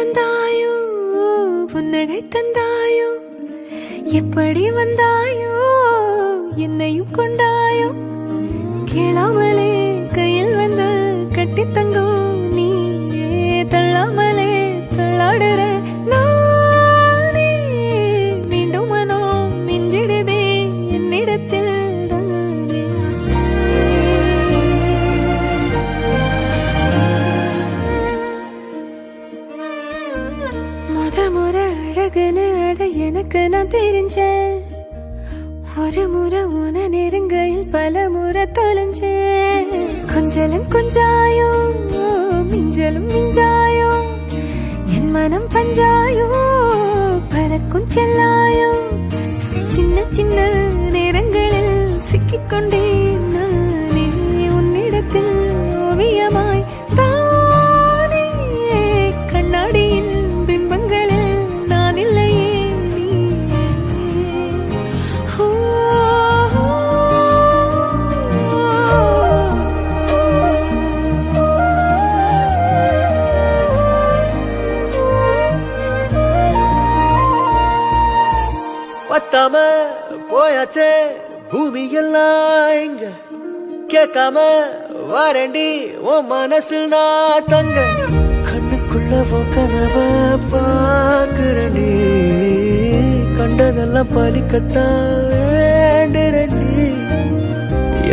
வந்தாயோ புன்னகை தந்தாயோ எப்படி வந்தாயோ என்னையும் கொண்டாயோ கேளாமலே கையில் வந்து கட்டி தங்கோ நீ தள்ளாமலே தள்ளாடுற நானே மீண்டும் மனோ மிஞ்சிடுதே என்னிடத்தில் முறை அழகுன்னு அட எனக்கு நான் தெரிஞ்சேன் ஒரு முறை உன நெருங்கையில் பல முறை தொலைஞ்சேன் கொஞ்சலும் கொஞ்சாயோ மிஞ்சலும் மிஞ்சாயோ என் மனம் பஞ்சாயோ பறக்கும் செல்லாயோ சின்ன சின்ன நேரங்களில் சிக்கிக்கொண்டேன் நானே உன்னிடத்தில் ஓவியமாய் தானே கண்ணாடியின் பிம்பங்களில் நான் இல்லையே பத்தாம போயாச்சே பூமி எல்லாம் இங்க கேட்காம வாரண்டி உன் மனசில் நான் தங்க கண்ணுக்குள்ள கனவ பாக்குறண்டி கண்டதெல்லாம் பலிக்கத்தான் வேண்டுறண்டி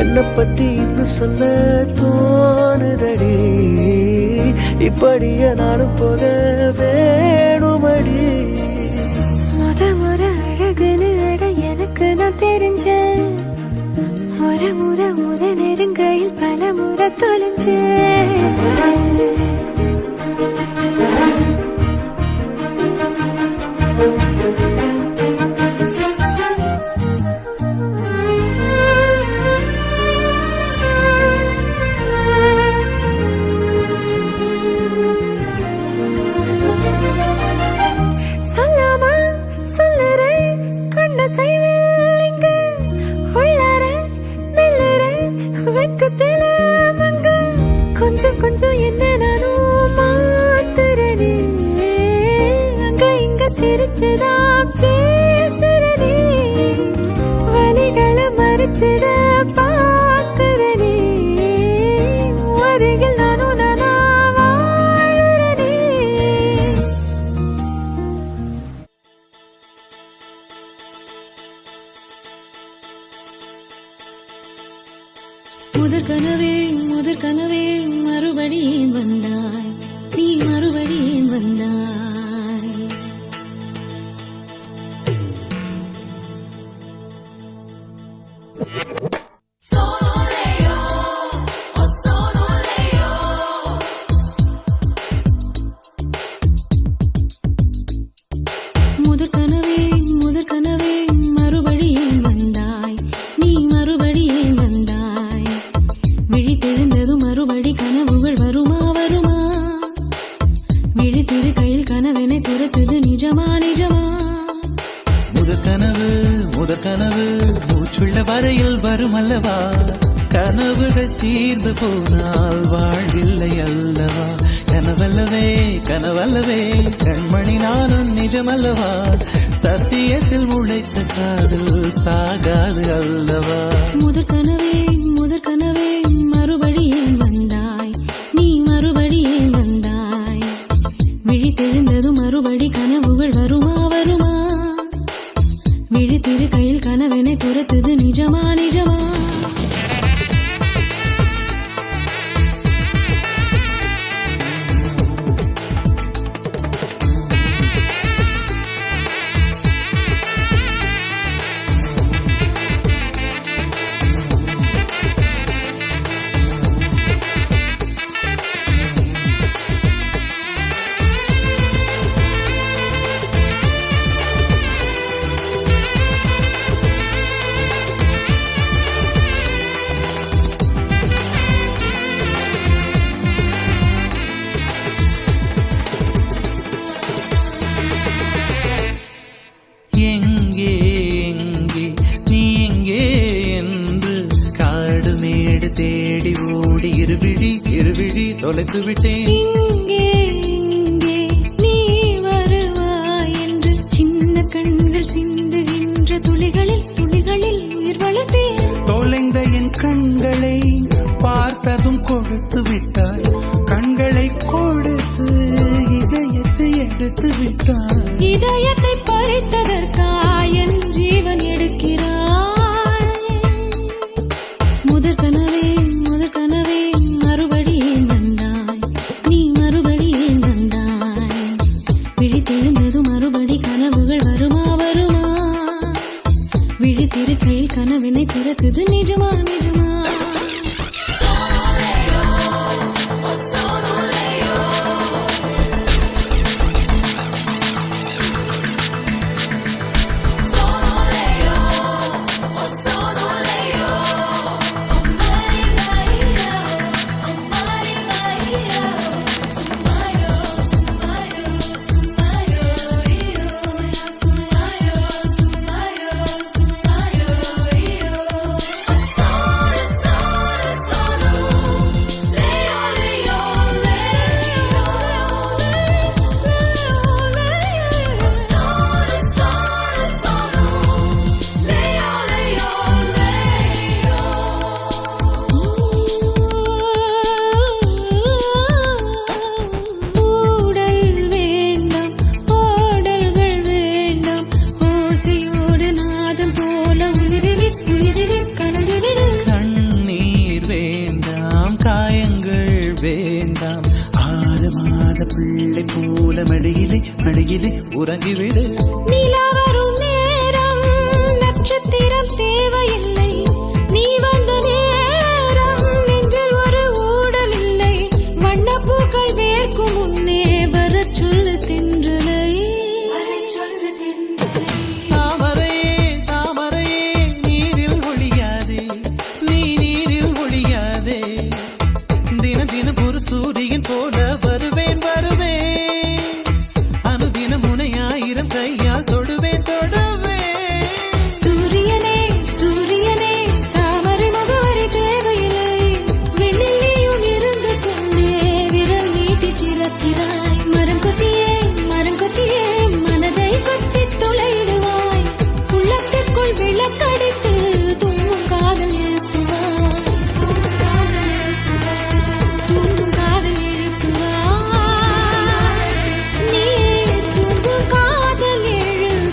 என்னை பத்தி இன்னும் சொல்ல தோணுதடி இப்படியே நானும் போக வேணுமடி முறை அழகுன்னு அட எனக்கு நான் தெரிஞ்சேன் ஒரு முறை உன நெருங்கையில் பல முறை தொலைஞ்சேன் கொஞ்சம் கொஞ்சம் என்ன நானும் மாத்துறனே அங்க இங்க சிரிச்சுதா பேசுறனே வலிகளை மறைச்சிட பாக்குறனே அருகில் நானும் நானா வாழறனே முதற் கனவே மறுபடியும் வந்தாய் நீ மறுபடியும் வந்தாய் முதற் கனவே மறுபடியும் வந்தாய் நீ மறுபடியும் வந்தாய் விழித்தெழுந்ததும் மறுபடி கனவுகள் வருமா வருமா விழித்திரு கையில் கனவெனை துரத்துது நிஜமா நிஜமா முதற் கனவு மூச்சுள்ள வரையில் வரும் அல்லவா கனவுகள் தீர்ந்து போனால் வாழ்வில்லை அல்லவா கனவல்லவே கண்மணி நானும் நிஜமல்லவா சத்தியத்தில் உழைத்த காதல் சாகாது அல்லவா முதற் கனவே மறுபடியும் வந்தாய் நீ மறுபடியும் வந்தாய் விழித்தெழுந்ததும் மறுபடி கனவுகள் வருமா வருமா விழித்திரு கையில் கனவெனை துரத்துது நிஜமா நிஜமா தொலைத்து விட்டேன் இங்கே நீ கொடுத்து விட்டாய். இதயத்தை பறித்ததற்கா என் ஜீவன் எடுக்கிறாய். முதற் கனவே மறுபடியும் வந்தாய். நீ மறுபடியும் வந்தாய். விழித்தெழுந்ததும் மறுபடி கனவுகள் வருமா? விழித்திருக்கையில் கனவினை திறக்குது நிஜமா? பிள்ளை போல மடியிலே உறங்கிவிடு. நிலா வரும் நேரம் நட்சத்திரம் தேவையில்லை. நீ வந்த நேரம் நெஞ்சில் ஒரு ஊடல் இல்லை. வண்ணப்பூக்கள் வேர்க்கும் முன்னே வரச் சொல்லு தென்றலை. தாமரையே நீரில் ஒழியாதே, நீ நீரில் ஒழியாதே. தினம் ஒரு சூரியன் போல வருவேன். அனுதினம் உன்னை 1000 கையால் தொடுவேன். சூரியனே தாமரை முகவரி தேவையில்லை. வெண்ணிலையும் இருந்து கொண்டே விரல் நீட்டி திறக்கிறாய். மரம் கொத்தியே மனதை கொத்தி துளையிடுவாய். உள்ளத்திற்குள் விளக்கடித்து தூங்கும் காதல் எழுப்புவாய். நீ தூங்கும் காதல் எழுப்புவாய்.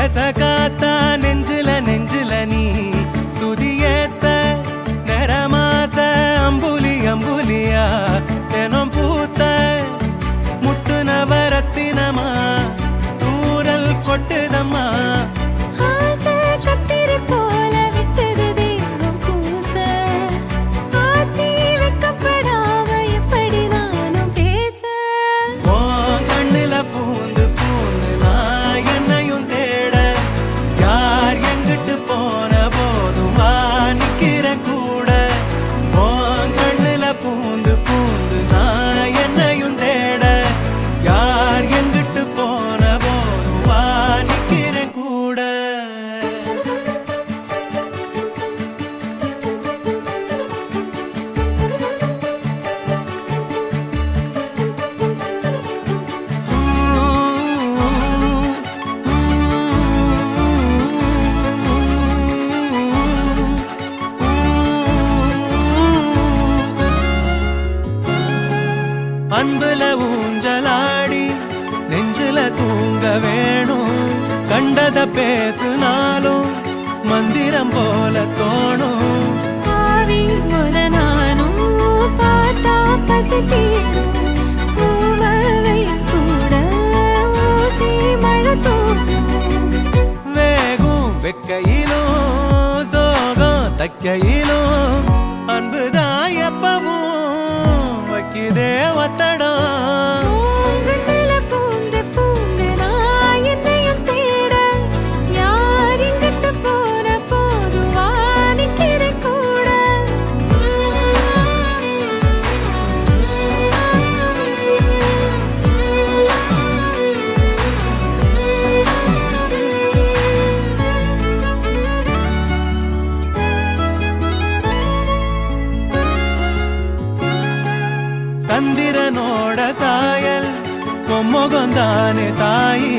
எசகாத்தா நெஞ்சில நீ சுதியேத்த நரமாச அம்புலியா தினம் பூத்த முத்து நவரத்தினமா தூரல் கொட்டுதம்மா. ஆசை கத்திரி போல விட்டது தேகம் கூச. ஆத்தி வெக்கப்படாம எப்படி நானும் பேச. ஓ கண்ணுல பூந்து நான் என்னையும் தேட. யார் எங்கிட்டு போன போதும் நிக்கிற கூட. ஓ கண்ணுல பூந்து நான் என்னையும் தேட. யார் எங்கிட்டு போன போதும் நிக்கிற கூட. அன்புல ஊஞ்சலாடி நெஞ்சில தூங்க வேணும். கண்டத பேசுனாலும் மந்திரம் போல தோணும். ஆவி முறை நானும் பார்த்தா பசி தீரும். பூவவையும் கூட ஊசி மழை தூக்கும். வேகும் வெக்கையிலும் சோகம் தக்கையிலும் அன்புதான் எப்பவும் வைக்குதே ஒத்தடம். கண்ணுல பூந்து நான் என்னையும் தேட. யார் எங்கிட்டு போன போதுவா நிக்கிற கூட. சொர்க்கந்தானே தாயி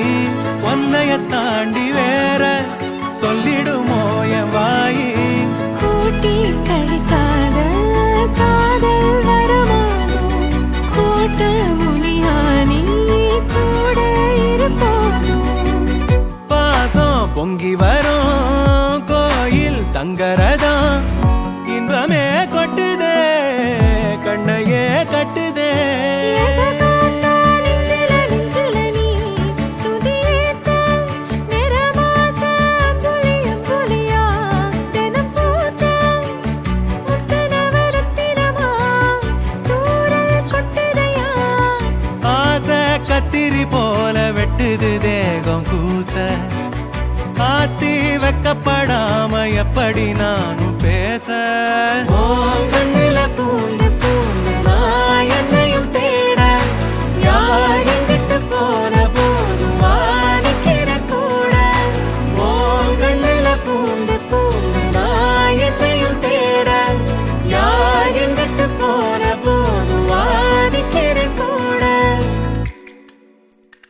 ஒன்னைய தாண்டி வேற சொல்லிடுமோ என் வாயி கூட்டி கழிக்காத காதல் வரமானோ கூட்ட முனியானி கூட இருப்போனோ பாசம் பொங்கி வரும் கோயில் தங்கரதம் இன்பமே கொட்டுதே கண்ணையே கட்டுதே எசகாத்தா நெஞ்சில நெஞ்சில நீ சுதியேத்த நிறமாச அம்புலியா தினம் பூத்த முத்தனவரத்தினமா தூரல் கொட்டுதையா ஆசை கத்திரி போல வெட்டுது தேகம் கூச ஆத்தி வெக்கப்படாம எப்படி நானும்